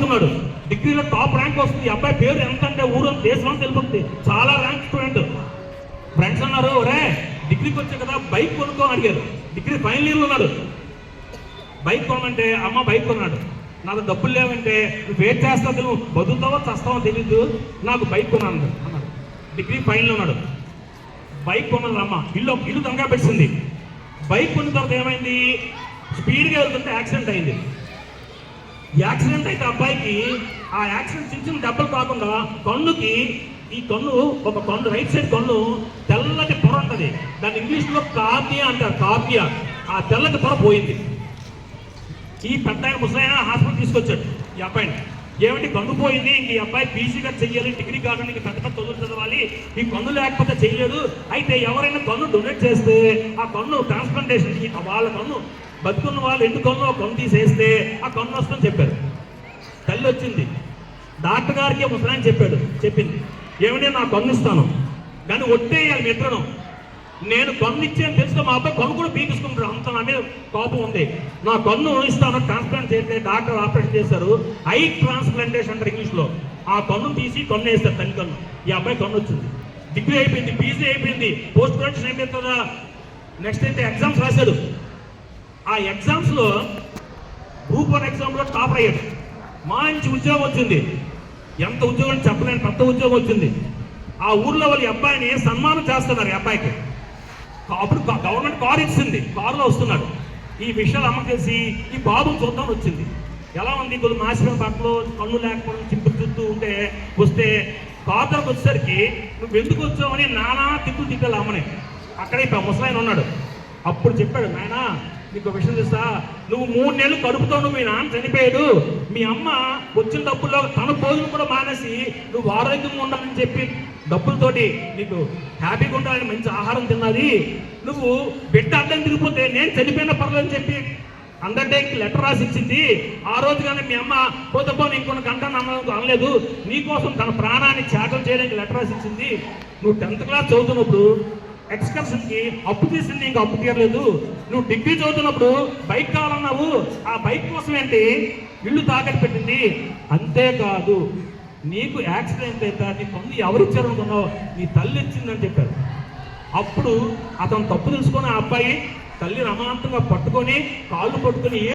చదువుతున్నాడు, డిగ్రీలో top rank వస్తుంది. ఈ అబ్బాయి పేరు ఎంత అంటే ఊరు దేశం తెలుపుతుంది, చాలా ర్యాంక్ స్టూడెంట్. ఫ్రెండ్స్ అన్నారు, రే డిగ్రీకి వచ్చే కదా బైక్ కొనుక్కో అడిగారు. డిగ్రీ ఫైనల్ ఇయర్లో ఉన్నాడు. బైక్ కొనమంటే అమ్మ బైక్ కొన్నాడు. నాకు డబ్బులు లేవంటే నువ్వు వెయిట్ చేస్తావు తెలియదు, బతుకుతావో చస్తావో తెలీదు, నాకు బైక్ కొన్నాను అన్నాడు. డిగ్రీ ఫైనల్ ఉన్నాడు. బైక్ కొన్నది అమ్మ, ఇల్లు దొంగ పెట్టింది. బైక్ కొన్న తర్వాత ఏమైంది, స్పీడ్గా వెళ్తుంటే యాక్సిడెంట్ అయింది. యాక్సిడెంట్ అయితే అబ్బాయికి ఆ యాక్సిడెంట్ చిన్న చిన్న దెబ్బలు కాకుండా కన్నుకి, ఈ కన్ను ఒక కన్ను రైట్ సైడ్ కన్ను తెల్లటి పొర ఉంటుంది, దాన్ని ఇంగ్లీష్లో కార్నియా అంటారు, కార్నియా. ఆ తెల్లటి పొర పోయింది. ఈ పెద్ద ఆయన ముసలైన హాస్పిటల్ తీసుకొచ్చాడు ఈ అబ్బాయిని. ఏమంటే కన్ను పోయింది, ఇంక ఈ అబ్బాయి పీసీగా చెయ్యాలి, డిగ్రీ కాకుండా ఇంక పెద్ద పెద్ద చదువులు చదవాలి, ఈ కన్ను లేకపోతే చెయ్యలేదు. అయితే ఎవరైనా కన్ను డొనేట్ చేస్తే ఆ కన్ను ట్రాన్స్ప్లాంటేషన్, వాళ్ళ కన్ను బతుకున్న వాళ్ళు ఎందుకు కన్ను కన్ను తీసేస్తే ఆ కన్ను వస్తుందని చెప్పారు. తల్లి వచ్చింది, డాక్టర్ గారికి ముసలాయన చెప్పింది, ఏమంటే నా కన్ను ఇస్తాను కానీ ఒట్టేయాలి మీ ఇద్దరు. నేను కన్ను ఇచ్చేది తెలుసుకో, మా అబ్బాయి కన్ను కూడా పీకిసుకుంటారు, అంత నా మీద కోపం ఉంది. నా కన్ను ఇస్తాను, ట్రాన్స్ప్లాంట్ చేస్తే డాక్టర్ ఆపరేషన్ చేశారు, ఐ ట్రాన్స్ప్లాంటేషన్ అంటారు ఇంగ్లీష్లో. ఆ కన్ను తీసి కన్ను వేస్తారు తల్లి కన్ను. ఈ అబ్బాయి కన్ను వచ్చింది, డిగ్రీ అయిపోయింది, పీజీ అయిపోయింది, పోస్ట్ గ్రాడ్యుయేషన్ అయిపోయింది కదా. నెక్స్ట్ అయితే ఎగ్జామ్స్ రాశాడు. ఆ ఎగ్జామ్స్లో గ్రూప్ 1 ఎగ్జామ్లో టాప్ అయ్యాడు. మంచి ఉద్యోగం వచ్చింది, ఎంత ఉద్యోగం చెప్పలేని పెద్ద ఉద్యోగం వచ్చింది. ఆ ఊర్లో వాళ్ళ అబ్బాయిని సన్మానం చేస్తున్నారు. ఈ అబ్బాయికి అప్పుడు గవర్నమెంట్ కారు ఇచ్చింది, కారులో వస్తున్నాడు. ఈ విషయాలు అమ్మ తెలిసి ఈ బాబుని చూద్దాం వచ్చింది. ఎలా ఉంది, కొద్దిగా మాసిపోయిన బట్టలు, కన్ను లేకపోవడం, చింపులు చుట్టూ వస్తే కారు దగ్గరకు వచ్చేసరికి నువ్వు ఎందుకు వచ్చావని నానా తిట్టాలి అమ్మని. అక్కడే ఇప్పుడు ముసలాయన ఉన్నాడు. అప్పుడు చెప్పాడు, నాయనా నీకు విషయం తెలుసా, నువ్వు 3 నెలలు కడుపుతో మీ నాన్న చనిపోయాడు, మీ అమ్మ వచ్చిన డబ్బుల్లో తన భోజనం కూడా మానేసి నువ్వు ఆరోగ్యంగా ఉండాలని చెప్పి డబ్బులతోటి నీకు హ్యాపీగా ఉండాలని మంచి ఆహారం తిన్నది. నువ్వు బిడ్డ అడ్డం తిరిగిపోతే నేను చనిపోయిన పర్లేదని చెప్పి అండర్టేక్ లెటర్ రాసి ఇచ్చింది. ఆ రోజు కానీ మీ అమ్మ పోతే ఇంకొన్ని గంట అనలేదు, నీకోసం తన ప్రాణాన్ని త్యాగం చేయడానికి లెటర్ రాసి ఇచ్చింది. నువ్వు 10th క్లాస్ చదువుతున్నప్పుడు ఎక్స్కర్షన్కి అప్పు తీసింది, ఇంకా అప్పు తీరలేదు. నువ్వు డిగ్రీ చదువుతున్నప్పుడు బైక్ కావాలన్నావు, ఆ బైక్ కోసం ఏంటి ఇల్లు తాకట్టు పెట్టింది. అంతేకాదు నీకు యాక్సిడెంట్ అయితే నీ కన్ను ఎవరిచ్చారు అనుకున్నావు, నీ తల్లి ఇచ్చిందని చెప్పారు. అప్పుడు అతను తప్పు తెలుసుకొని ఆ అబ్బాయి తల్లిని అమాంతంగా పట్టుకొని కాళ్ళు పట్టుకొని